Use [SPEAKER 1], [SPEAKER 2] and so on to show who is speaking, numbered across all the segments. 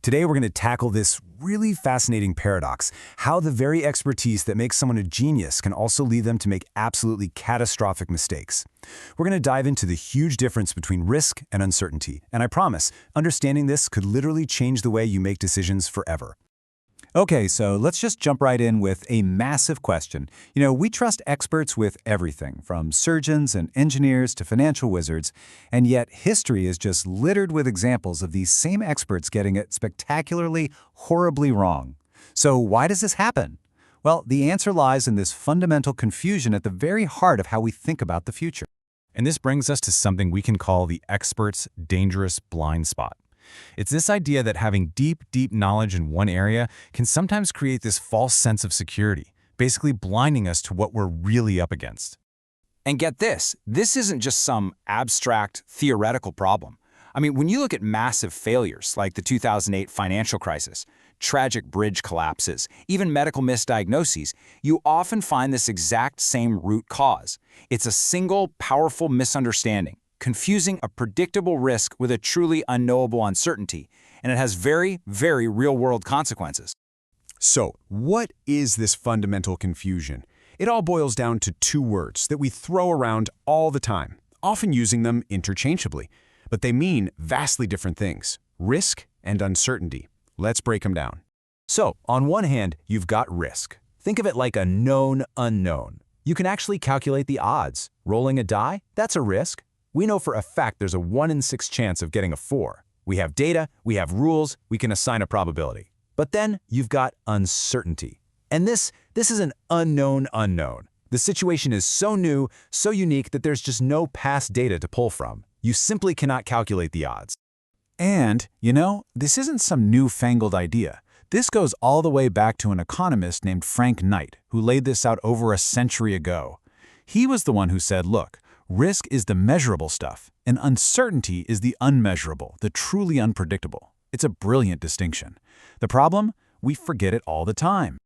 [SPEAKER 1] Today we're going to tackle this really fascinating paradox, how the very expertise that makes someone a genius can also lead them to make absolutely catastrophic mistakes. We're going to dive into the huge difference between risk and uncertainty, and I promise, understanding this could literally change the way you make decisions forever.
[SPEAKER 2] Okay, so let's just jump right in with a massive question. We trust experts with everything, from surgeons and engineers to financial wizards, and yet history is just littered with examples of these same experts getting it spectacularly, horribly wrong. So why does this happen? Well, the answer lies in this fundamental confusion at the very heart of how we think about the future.
[SPEAKER 3] And this brings us to something we can call the expert's dangerous blind spot. It's this idea that having deep knowledge in one area can sometimes create this false sense of security, basically blinding us to what we're really up against.
[SPEAKER 4] And get this isn't just some abstract, theoretical problem. I mean, when you look at massive failures like the 2008 financial crisis, tragic bridge collapses, even medical misdiagnoses, you often find this exact same root cause. It's a single, powerful misunderstanding, confusing a predictable risk with a truly unknowable uncertainty, and it has very, very real-world consequences.
[SPEAKER 1] So, what is this fundamental confusion? It all boils down to two words that we throw around all the time, often using them interchangeably. But they mean vastly different things: risk and uncertainty. Let's break them down.
[SPEAKER 2] So, on one hand, you've got risk. Think of it like a known unknown. You can actually calculate the odds. Rolling a die, that's a risk. We know for a fact there's a 1 in 6 chance of getting a 4. We have data, we have rules, we can assign a probability. But then you've got uncertainty. And this is an unknown unknown. The situation is so new, so unique that there's just no past data to pull from. You simply cannot calculate the odds.
[SPEAKER 1] And, this isn't some newfangled idea. This goes all the way back to an economist named Frank Knight, who laid this out over a century ago. He was the one who said, look, risk is the measurable stuff, and uncertainty is the unmeasurable, the truly unpredictable. It's a brilliant distinction. The problem? We forget it all the time.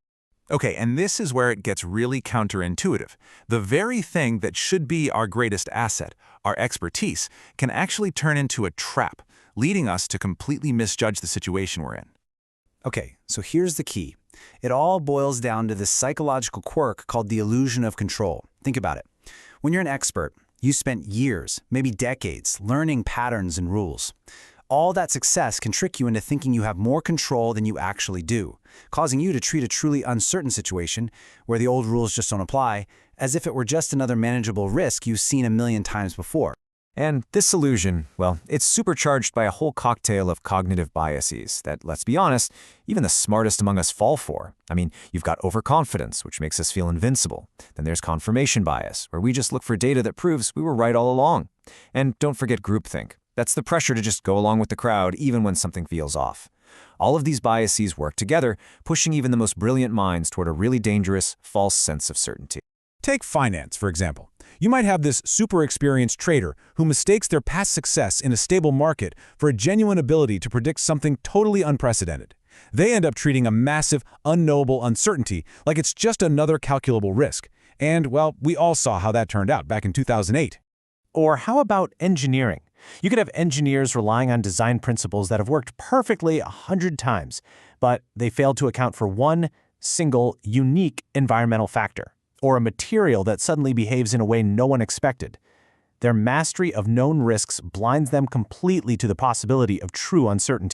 [SPEAKER 5] Okay, and this is where it gets really counterintuitive. The very thing that should be our greatest asset, our expertise, can actually turn into a trap, leading us to completely misjudge the situation we're in.
[SPEAKER 4] Okay, so here's the key. It all boils down to this psychological quirk called the illusion of control. Think about it. When you're an expert, you spent years, maybe decades, learning patterns and rules. All that success can trick you into thinking you have more control than you actually do, causing you to treat a truly uncertain situation, where the old rules just don't apply, as if it were just another manageable risk you've seen a million times before.
[SPEAKER 2] And this illusion, well, it's supercharged by a whole cocktail of cognitive biases that, let's be honest, even the smartest among us fall for. I mean, you've got overconfidence, which makes us feel invincible. Then there's confirmation bias, where we just look for data that proves we were right all along. And don't forget groupthink. That's the pressure to just go along with the crowd even when something feels off. All of these biases work together, pushing even the most brilliant minds toward a really dangerous, false sense of certainty.
[SPEAKER 1] Take finance, for example. You might have this super experienced trader who mistakes their past success in a stable market for a genuine ability to predict something totally unprecedented. They end up treating a massive, unknowable uncertainty like it's just another calculable risk. And, well, we all saw how that turned out back in 2008.
[SPEAKER 6] Or how about engineering? You could have engineers relying on design principles that have worked perfectly 100 times, but they failed to account for one single, unique environmental factor, or a material that suddenly behaves in a way no one expected. Their mastery of known risks blinds them completely to the possibility of true uncertainty.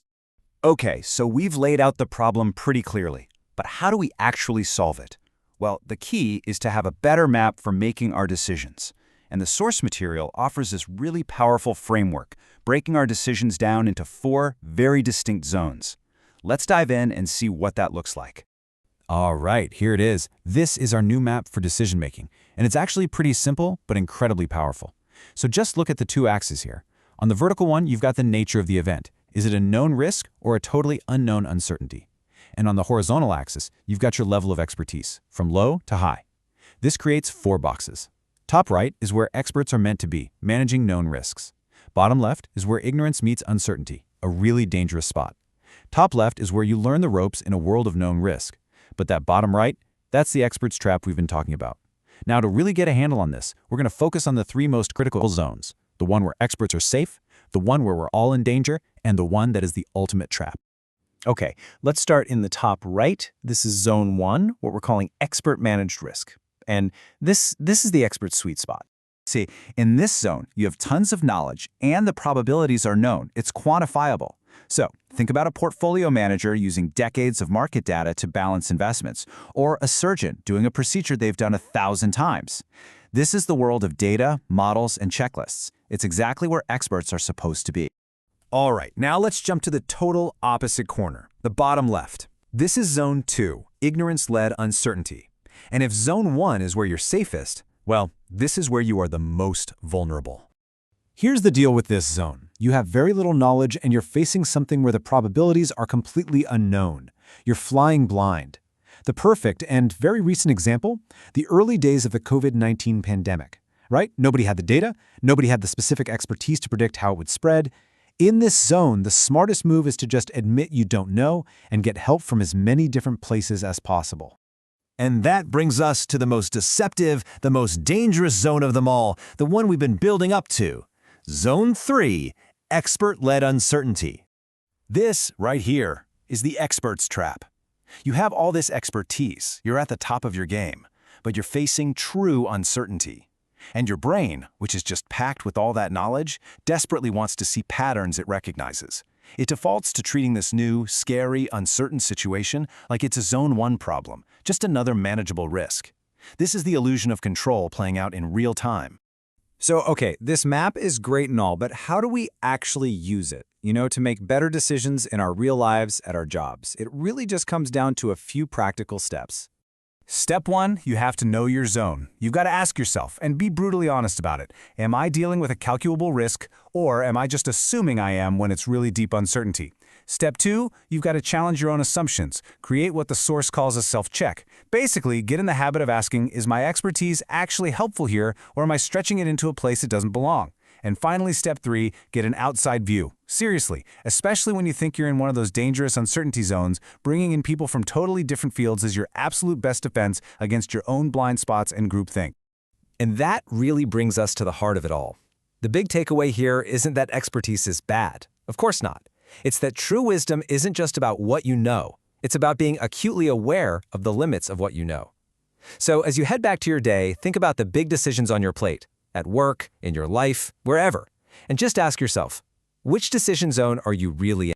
[SPEAKER 4] Okay, so we've laid out the problem pretty clearly. But how do we actually solve it? Well, the key is to have a better map for making our decisions. And the source material offers this really powerful framework, breaking our decisions down into 4 very distinct zones. Let's dive in and see what that looks like.
[SPEAKER 3] All right, here it is. This is our new map for decision-making, and it's actually pretty simple but incredibly powerful. So just look at the 2 axes here. On the vertical one, you've got the nature of the event. Is it a known risk or a totally unknown uncertainty? And on the horizontal axis, you've got your level of expertise, from low to high. This creates 4 boxes. Top right is where experts are meant to be, managing known risks. Bottom left is where ignorance meets uncertainty, a really dangerous spot. Top left is where you learn the ropes in a world of known risk. But that bottom right, that's the expert's trap we've been talking about. Now, to really get a handle on this, we're going to focus on the 3 most critical zones: the one where experts are safe, the one where we're all in danger, and the one that is the ultimate trap.
[SPEAKER 6] Okay, let's start in the top right. This is zone 1, what we're calling expert managed risk. And this is the expert sweet spot.
[SPEAKER 1] See, in this zone, you have tons of knowledge and the probabilities are known. It's quantifiable. So, think about a portfolio manager using decades of market data to balance investments, or a surgeon doing a procedure they've done 1,000 times. This is the world of data, models, and checklists. It's exactly where experts are supposed to be.
[SPEAKER 2] All right, now let's jump to the total opposite corner, the bottom left. This is zone 2, ignorance-led uncertainty. And if zone 1 is where you're safest, well, this is where you are the most vulnerable.
[SPEAKER 3] Here's the deal with this zone. You have very little knowledge and you're facing something where the probabilities are completely unknown. You're flying blind. The perfect and very recent example, the early days of the COVID-19 pandemic, right? Nobody had the data, nobody had the specific expertise to predict how it would spread. In this zone, the smartest move is to just admit you don't know and get help from as many different places as possible.
[SPEAKER 2] And that brings us to the most deceptive, the most dangerous zone of them all, the one we've been building up to. Zone 3, expert-led uncertainty. This, right here, is the expert's trap. You have all this expertise, you're at the top of your game, but you're facing true uncertainty. And your brain, which is just packed with all that knowledge, desperately wants to see patterns it recognizes. It defaults to treating this new, scary, uncertain situation like it's a Zone 1 problem, just another manageable risk. This is the illusion of control playing out in real time.
[SPEAKER 3] So, okay, this map is great and all, but how do we actually use it? To make better decisions in our real lives, at our jobs. It really just comes down to a few practical steps.
[SPEAKER 1] Step 1, you have to know your zone. You've got to ask yourself, and be brutally honest about it. Am I dealing with a calculable risk, or am I just assuming I am when it's really deep uncertainty? Step 2, you've got to challenge your own assumptions. Create what the source calls a self-check. Basically, get in the habit of asking, is my expertise actually helpful here, or am I stretching it into a place it doesn't belong? And finally, step 3, get an outside view. Seriously, especially when you think you're in one of those dangerous uncertainty zones, bringing in people from totally different fields is your absolute best defense against your own blind spots and groupthink.
[SPEAKER 2] And that really brings us to the heart of it all. The big takeaway here isn't that expertise is bad. Of course not. It's that true wisdom isn't just about what you know. It's about being acutely aware of the limits of what you know. So as you head back to your day, think about the big decisions on your plate, at work, in your life, wherever, and just ask yourself, which decision zone are you really in?